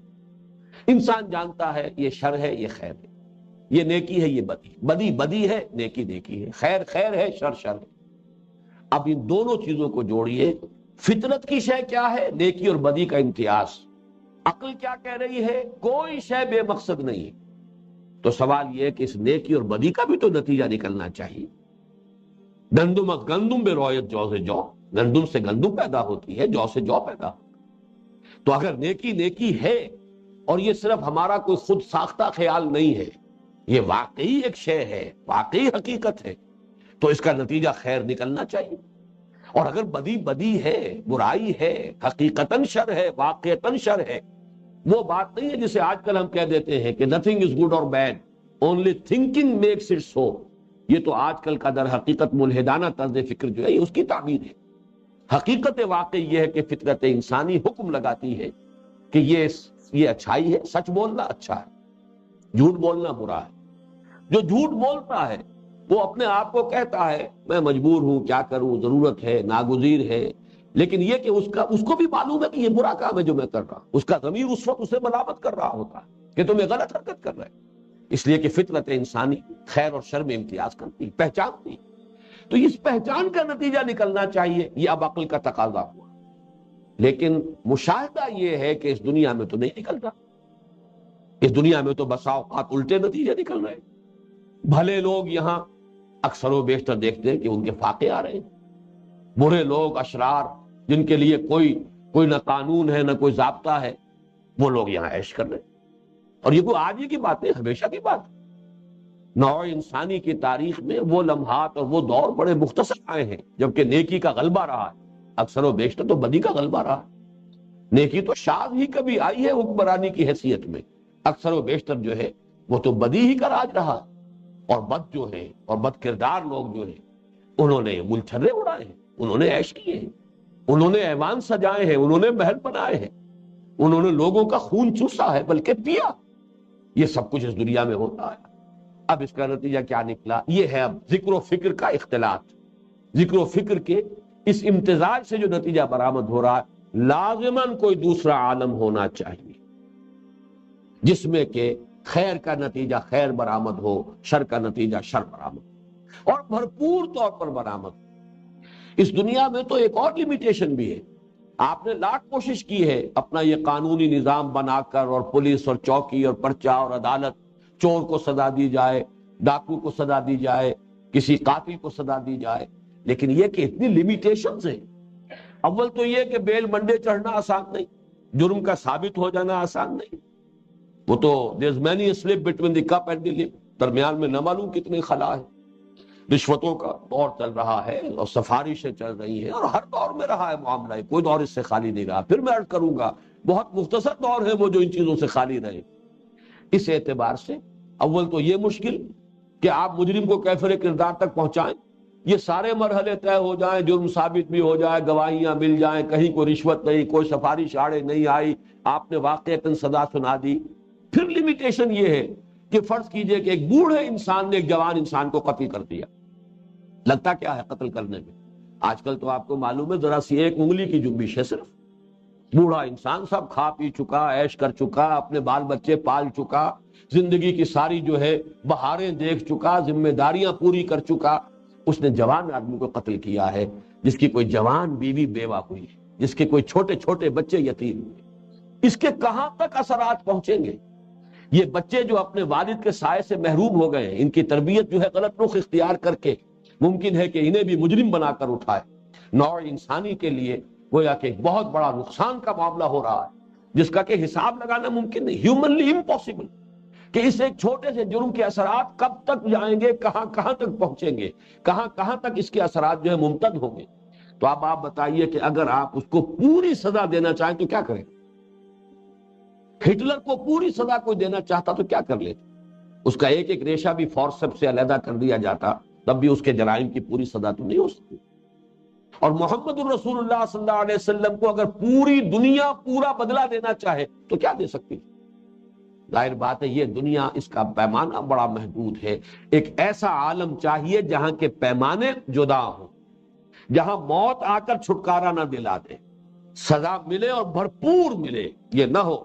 انسان جانتا ہے یہ شر ہے، یہ خیر ہے، یہ نیکی ہے، یہ بدی، بدی بدی ہے، نیکی نیکی ہے، خیر خیر ہے، شر شر ہے. اب ان دونوں چیزوں کو جوڑیے، فطرت کی شے کیا ہے؟ نیکی اور بدی کا امتیاز. عقل کیا کہہ رہی ہے؟ کوئی شے بے مقصد نہیں. تو سوال یہ ہے کہ اس نیکی اور بدی کا بھی تو نتیجہ نکلنا چاہیے. گندم از گندم بے رویت جو سے جو، گندم سے گندم پیدا ہوتی ہے، جو سے جو پیدا. تو اگر نیکی نیکی ہے اور یہ صرف ہمارا کوئی خود ساختہ خیال نہیں ہے، یہ واقعی ایک شے ہے، واقعی حقیقت ہے، تو اس کا نتیجہ خیر نکلنا چاہیے. اور اگر بدی بدی ہے، برائی ہے، حقیقتاً شر ہے، واقعتاً شر ہے، وہ بات نہیں ہے جسے آج کل ہم کہہ دیتے ہیں کہ nothing is good or bad. only thinking makes it so. یہ تو آج کل کا در حقیقت ملحدانہ طرز فکر جو ہے یہ اس کی تعبیر ہے. حقیقت واقعی یہ ہے کہ فطرت انسانی حکم لگاتی ہے کہ یہ اچھائی ہے، سچ بولنا اچھا ہے، جھوٹ بولنا برا ہے. جو جھوٹ بولتا ہے وہ اپنے آپ کو کہتا ہے میں مجبور ہوں، کیا کروں، ضرورت ہے، ناگزیر ہے، لیکن یہ کہ اس کو بھی معلوم ہے کہ یہ برا کام ہے جو میں کر رہا ہوں. اس کا ضمیر اس وقت اسے ملامت کر رہا ہوتا ہے کہ تم یہ غلط حرکت کر رہے. اس لیے کہ فطرت انسانی خیر اور شر میں امتیاز کرتی، پہچانتی. تو اس پہچان کا نتیجہ نکلنا چاہیے، یہ اب عقل کا تقاضا ہوا. لیکن مشاہدہ یہ ہے کہ اس دنیا میں تو نہیں نکلتا. اس دنیا میں تو بسا اوقات الٹے نتیجے نکل رہے ہیں. بھلے لوگ یہاں اکثر و بیشتر دیکھتے ہیں کہ ان کے فاقے آ رہے ہیں. برے لوگ، اشرار، جن کے لیے کوئی نہ قانون ہے نہ کوئی ضابطہ ہے، وہ لوگ یہاں عیش کر رہے ہیں. اور یہ کوئی آج ہی کی بات ہے، ہمیشہ کی بات ہے. نوع انسانی کی تاریخ میں وہ لمحات اور وہ دور بڑے مختصر آئے ہیں جبکہ نیکی کا غلبہ رہا ہے. اکثر و بیشتر تو بدی کا غلبہ رہا ہے. نیکی تو شاذ ہی کبھی آئی ہے حکمرانی کی حیثیت میں. اکثر و بیشتر جو ہے وہ تو بدی ہی کا راج رہا. اور بد جو ہے اور بد کردار لوگ جو ہیں انہوں نے گل چھرے اڑائے ہیں، انہوں نے عیش کیے ہیں، انہوں نے ایوان سجائے ہیں، انہوں نے محل بنائے ہیں، انہوں نے لوگوں کا خون چوسا ہے بلکہ پیا. یہ سب کچھ اس دنیا میں ہوتا ہے. اب اس کا نتیجہ کیا نکلا؟ یہ ہے اب ذکر و فکر کا اختلاط. ذکر و فکر کے اس امتزاج سے جو نتیجہ برآمد ہو رہا ہے، لازماً کوئی دوسرا عالم ہونا چاہیے جس میں کہ خیر کا نتیجہ خیر برآمد ہو، شر کا نتیجہ شر برآمد ہو، اور بھرپور طور پر برآمد ہو. اس دنیا میں تو ایک اور لیمیٹیشن بھی ہے. آپ نے لاکھ کوشش کی ہے اپنا یہ قانونی نظام بنا کر، اور پولیس اور چوکی اور پرچہ اور عدالت، چور کو سزا دی جائے، ڈاکو کو سزا دی جائے، کسی قاتل کو سزا دی جائے، لیکن یہ کہ اتنی لیمیٹیشنز ہیں. اول تو یہ کہ بیل منڈے چڑھنا آسان نہیں، جرم کا ثابت ہو جانا آسان نہیں. وہ تو there's many a slip between the cup and the lip، درمیان میں نہ معلوم کتنے خلا ہے. رشوتوں کا دور چل رہا ہے اور سفارشیں چل رہی ہیں، اور ہر دور میں رہا ہے معاملہ، کوئی دور اس سے خالی نہیں رہا. پھر میں عرض کروں گا بہت مختصر دور ہے وہ جو ان چیزوں سے خالی رہے. اس اعتبار سے اول تو یہ مشکل کہ آپ مجرم کو کیفر کردار تک پہنچائیں، یہ سارے مرحلے طے ہو جائیں، جرم ثابت بھی ہو جائے، گواہیاں مل جائیں، کہیں کوئی رشوت نہیں، کوئی سفارش آڑے نہیں آئی، آپ نے واقعتاً سزا سنا دی. پھر لیمیٹیشن یہ ہے کہ فرض کیجئے کہ ایک بوڑھے انسان نے ایک جوان انسان کو قتل کر دیا. لگتا کیا ہے قتل کرنے میں؟ آج کل تو آپ کو معلوم ہے ذرا سی ایک انگلی کی جنبش ہے صرف. بوڑھا انسان سب کھا پی چکا، عیش کر چکا، اپنے بال بچے پال چکا، زندگی کی ساری جو ہے بہاریں دیکھ چکا، ذمہ داریاں پوری کر چکا. اس نے جوان آدمی کو قتل کیا ہے، جس کی کوئی جوان بیوی بیوہ ہوئی ہے، جس کے کوئی چھوٹے چھوٹے بچے یتیم ہوئے. اس کے کہاں تک اثرات پہنچیں گے؟ یہ بچے جو اپنے والد کے سائے سے محروم ہو گئے ہیں، ان کی تربیت جو ہے غلط رخ اختیار کر کے ممکن ہے کہ انہیں بھی مجرم بنا کر اٹھائے. نوع انسانی کے لیے گویا کہ ایک بہت بڑا نقصان کا معاملہ ہو رہا ہے جس کا کہ حساب لگانا ممکن نہیں، ہیومنلی امپاسبل، کہ اس ایک چھوٹے سے جرم کے اثرات کب تک جائیں گے، کہاں کہاں تک پہنچیں گے، کہاں کہاں تک اس کے اثرات جو ہے ممتد ہوں گے. تو اب آپ بتائیے کہ اگر آپ اس کو پوری سزا دینا چاہیں تو کیا کریں؟ ہٹلر کو پوری سزا کوئی دینا چاہتا تو کیا کر لیتے؟ اس کا ایک ایک ریشہ بھی فورسپ سے علیحدہ کر دیا جاتا، تب بھی اس کے جرائم کی پوری سزا تو نہیں ہو سکتی. اور محمد الرسول اللہ صلی اللہ علیہ وسلم کو اگر پوری دنیا پورا بدلہ دینا چاہے تو کیا دے سکتی؟ ظاہر بات ہے یہ دنیا، اس کا پیمانہ بڑا محدود ہے. ایک ایسا عالم چاہیے جہاں کے پیمانے جدا ہوں، جہاں موت آ کر چھٹکارا نہ دلا دے، سزا ملے اور بھرپور ملے. یہ نہ ہو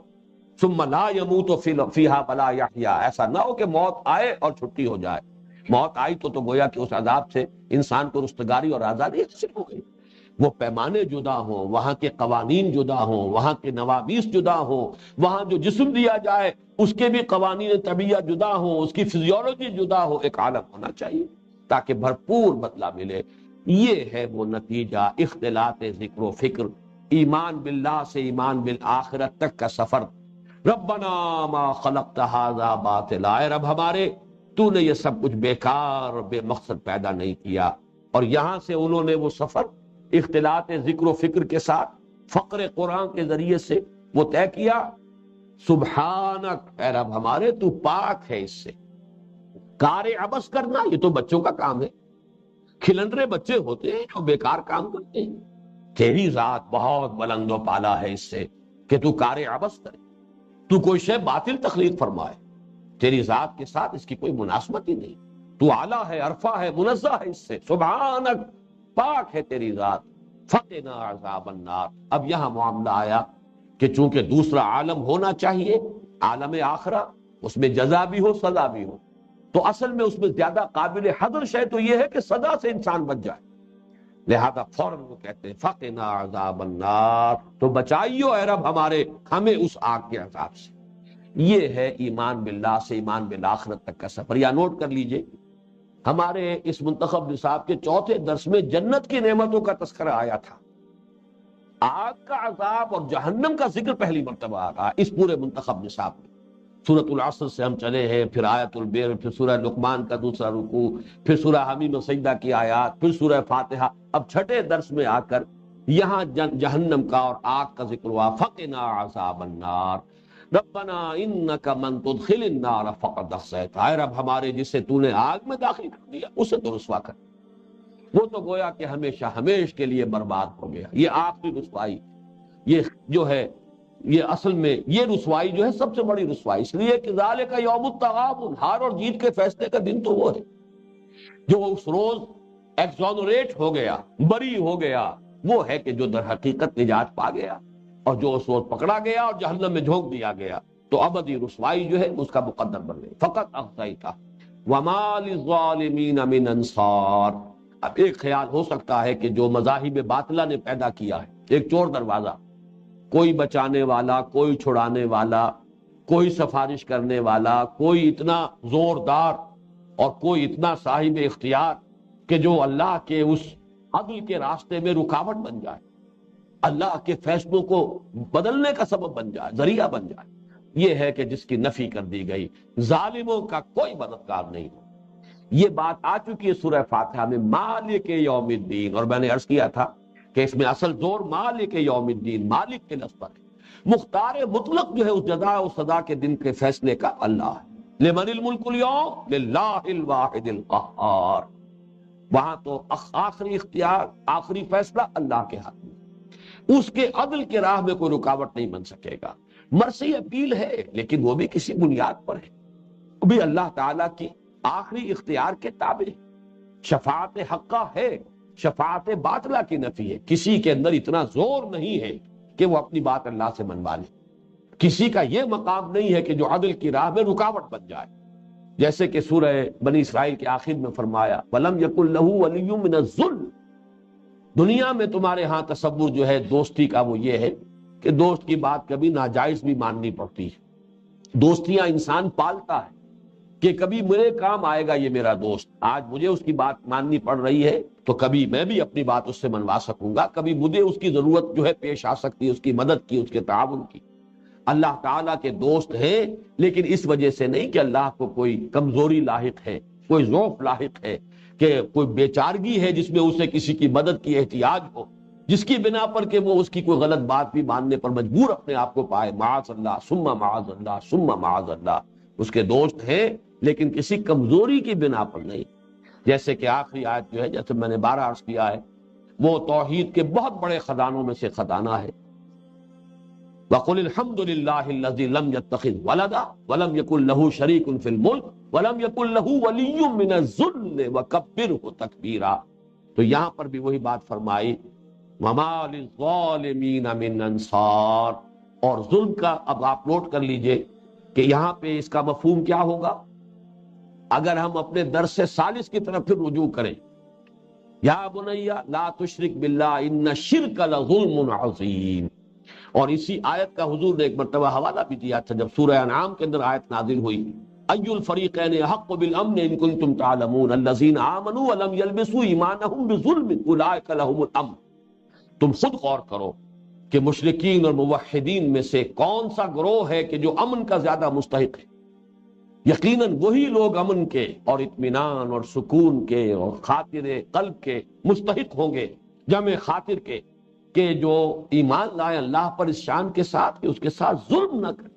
ثم لا يموت فيها ولا يحيى، ایسا نہ ہو کہ موت آئے اور چھٹی ہو جائے. موت آئی تو گویا کہ اس عذاب سے انسان کو رستگاری اور آزادی حاصل ہو گئی. وہ پیمانے جدا ہوں، وہاں کے قوانین جدا ہوں، وہاں کے نوامیس جدا ہوں، وہاں جو جسم دیا جائے اس کے بھی قوانین طبیعہ جدا ہوں، اس کی فزیولوجی جدا ہو. ایک عالم ہونا چاہیے تاکہ بھرپور بدلہ ملے. یہ ہے وہ نتیجہ اختلاط ذکر و فکر، ایمان باللہ سے ایمان بالآخرت تک کا سفر. ربنا ما خلقت هذا باطلا، اے رب ہمارے، تو نے یہ سب کچھ بیکار اور بے مقصد پیدا نہیں کیا. اور یہاں سے انہوں نے وہ سفر اختلاط ذکر و فکر کے ساتھ فقر قرآن کے ذریعے سے وہ طے کیا. سبحانک، اے رب ہمارے، تو پاک ہے اس سے، کار عبث کرنا یہ تو بچوں کا کام ہے، کھلندرے بچے ہوتے ہیں جو بیکار کام کرتے ہیں. تیری ذات بہت بلند و بالا ہے اس سے کہ تو کار عبث کرے، تو کوئی شے باطل تخلیق فرمائے. تیری ذات کے ساتھ اس کی کوئی مناسبت ہی نہیں. تو اعلیٰ ہے، عرفہ ہے، منزہ ہے اس سے. سبحانک، پاک ہے تیری ذات. فقنا عذاب النار. اب یہاں معاملہ آیا کہ چونکہ دوسرا عالم ہونا چاہیے، عالم آخرہ، اس میں جزا بھی ہو سزا بھی ہو، تو اصل میں اس میں زیادہ قابل حذر شے تو یہ ہے کہ سزا سے انسان بچ جائے. لہذا فوراً وہ کہتے ہیں فقنا عذاب النار، تو بچائیو اے رب ہمارے ہمیں اس آگ کے عذاب سے. یہ ہے ایمان باللہ سے ایمان بالآخرت تک کا سفر. یا نوٹ کر لیجئے، ہمارے اس منتخب نصاب کے چوتھے درس میں جنت کی نعمتوں کا تذکرہ آیا تھا. آگ کا عذاب اور جہنم کا ذکر پہلی مرتبہ آ رہا اس پورے منتخب نصاب میں. سورۃ العصر سے ہم چلے ہیں، پھر آیت البر، پھر سورہ لقمان کا دوسرا رکوع، پھر سورہ حمیم و سجدہ کی آیات، پھر سورہ فاتحہ. اب چھٹے درس میں آ کر یہاں جہنم کا اور آگ کا ذکر ہوا. فقنا عذاب النار ربنا انک من تدخل النار فقد اخزیتہ. اے رب ہمارے جسے تو نے آگ میں داخل کر دیا اسے تو رسوا کر، وہ تو گویا کہ ہمیشہ ہمیش کے لیے برباد ہو گیا. یہ آخری رسوائی، یہ جو ہے، یہ اصل میں یہ رسوائی جو ہے سب سے بڑی رسوائی، اس لیے کہ ذالک یوم التغابن، ہار اور جیت کے فیصلے کا دن تو وہ ہے جو اس روز ایکزونریٹ ہو گیا، بری ہو گیا. وہ ہے کہ جو در حقیقت نجات پا گیا، اور جو اس روز پکڑا گیا اور جہنم میں جھونک دیا گیا تو ابدی رسوائی جو ہے اس کا مقدر بن گئی. فقط اخزیتہ وما للظالمین من انصار. اب ایک خیال ہو سکتا ہے کہ جو مذاہب باطلہ نے پیدا کیا ہے، ایک چور دروازہ، کوئی بچانے والا، کوئی چھڑانے والا، کوئی سفارش کرنے والا، کوئی اتنا زوردار اور کوئی اتنا صاحب اختیار کہ جو اللہ کے اس عدل کے راستے میں رکاوٹ بن جائے، اللہ کے فیصلوں کو بدلنے کا سبب بن جائے، ذریعہ بن جائے. یہ ہے کہ جس کی نفی کر دی گئی. ظالموں کا کوئی مددگار نہیں. یہ بات آ چکی ہے سورہ فاتحہ میں، مالک یوم الدین. اور میں نے عرض کیا تھا کہ اس میں اصل زور مالک یوم الدین، مالک کے لفظ پر ہے. مختار مطلق جو ہے اس جزا و سزا کے دن کے فیصلے کا اللہ ہے. لمن الملک اليوم للہ الواحد القہار. وہاں تو آخری اختیار، آخری فیصلہ اللہ کے ہاتھ میں. اس کے عدل کے راہ میں کوئی رکاوٹ نہیں بن سکے گا. مرثی اپیل ہے لیکن وہ بھی کسی بنیاد پر ہے، وہ بھی اللہ تعالیٰ کی آخری اختیار کے تابع. شفاعت حقہ ہے، شفاعت باطلہ کی نفی ہے. کسی کے اندر اتنا زور نہیں ہے کہ وہ اپنی بات اللہ سے منوا لے. کسی کا یہ مقام نہیں ہے کہ جو عدل کی راہ میں رکاوٹ بن جائے. جیسے کہ سورہ بنی اسرائیل کے آخر میں فرمایا وَلَمْ يَكُنْ لَهُ وَلِيٌّ مِّنَ الظُّلْمِ. دنیا میں تمہارے ہاں تصور جو ہے دوستی کا وہ یہ ہے کہ دوست کی بات کبھی ناجائز بھی ماننی پڑتی ہے. دوستیاں انسان پالتا ہے کہ کبھی میرے کام آئے گا یہ میرا دوست، آج مجھے اس کی بات ماننی پڑ رہی ہے تو کبھی میں بھی اپنی بات اس سے منوا سکوں گا، کبھی مجھے اس کی ضرورت جو ہے پیش آ سکتی ہے، اس کی مدد کی، اس کے تعاون کی. اللہ تعالیٰ کے دوست ہیں لیکن اس وجہ سے نہیں کہ اللہ کو کوئی کمزوری لاحق ہے، کوئی ضعف لاحق ہے، کہ کوئی بیچارگی ہے جس میں اسے کسی کی مدد کی احتیاج ہو، جس کی بنا پر کہ وہ اس کی کوئی غلط بات بھی ماننے پر مجبور اپنے آپ کو پائے. معاذ اللہ ثم معاذ اللہ ثم معاذ اللہ. اس کے دوست ہیں لیکن کسی کمزوری کی بنا پر نہیں. جیسے کہ آخری آیت جو ہے، جیسے میں نے 12 عرض کیا ہے، وہ توحید کے بہت بڑے خزانوں میں سے خزانہ ہے. وَقُلِ الْحَمْدُ لِلَّهِ الَّذِي لَمْ يَتَّخِذْ وَلَدًا وَلَمْ يَكُنْ لَهُ شَرِيكٌ فِي الْمُلْكِ وَلَمْ يَكُنْ لَهُ وَلِيٌّ مِّنَ الذُّلِّ وَكَبِّرْهُ تَكْبِيرًا. تو یہاں پر بھی وہی بات فرمائی وَمَا لِلظَّالِمِينَ مِنْ أَنصَارٍ. اور ظلم کا اب آپ نوٹ کر لیجئے کہ یہاں پہ اس کا مفہوم کیا ہوگا اگر ہم اپنے درس ثالث کی طرف پھر رجوع کریں. یا بنی لا تشرک باللہ ان الشرک لظلم عظیم. اور اسی آیت کا حضور نے ایک مرتبہ حوالہ بھی دیا تھا جب سورہ انعام کے اندر آیت نازل ہوئی ای الفریقین احق بالامن ان کنتم تعلمون الذین آمنوا ولم یلبسوا ایمانہم بظلم اولئک لهم الامن. تم خود غور کرو کہ مشرکین اور موحدین میں سے کون سا گروہ ہے کہ جو امن کا زیادہ مستحق ہے. یقیناً وہی لوگ امن کے اور اطمینان اور سکون کے اور خاطر قلب کے مستحق ہوں گے، جمع خاطر کے، کہ جو ایمان لائے اللہ پر اس شان کے ساتھ کہ اس کے ساتھ ظلم نہ کرے،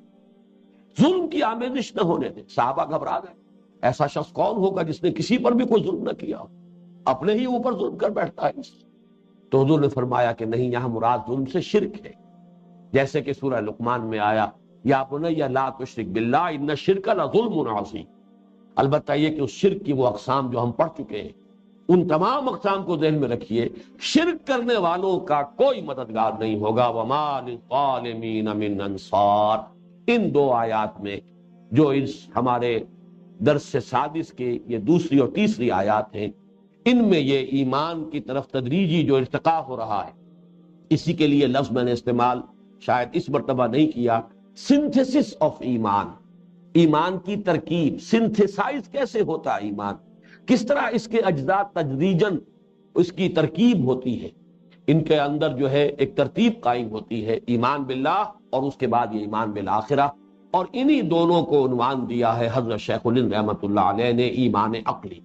ظلم کی آمیزش نہ ہونے دے. صحابہ گھبرا گئے، ایسا شخص کون ہوگا جس نے کسی پر بھی کوئی ظلم نہ کیا ہو، اپنے ہی اوپر ظلم کر بیٹھتا ہے؟ تو حضور نے فرمایا کہ نہیں، یہاں مراد ظلم سے شرک ہے، جیسے کہ سورہ لقمان میں آیا یا بنی لا تشرک باللہ ان الشرک لظلم عظیم۔ البتہ یہ کہ اس شرک کی وہ اقسام جو ہم پڑھ چکے ہیں، ان تمام اقسام کو ذہن میں رکھیے، شرک کرنے والوں کا کوئی مددگار نہیں ہوگا، وما للظالمین من انصار۔ ان دو آیات میں جو اس ہمارے درس سادس کے یہ دوسری اور تیسری آیات ہیں، ان میں یہ ایمان کی طرف تدریجی جو ارتقا ہو رہا ہے، اسی کے لیے لفظ میں نے استعمال شاید اس مرتبہ نہیں کیا، سنتھسس آف ایمان، ایمان کی ترکیب، سنتھسائز کیسے ہوتا ہے ایمان، کس طرح اس کے اجزاء تدریجاً اس کی ترکیب ہوتی ہے، ان کے اندر جو ہے ایک ترتیب قائم ہوتی ہے، ایمان باللہ اور اس کے بعد یہ ایمان بالآخرہ، اور انہی دونوں کو عنوان دیا ہے حضرت شیخ الہند رحمۃ اللہ علیہ نے ایمان عقلی۔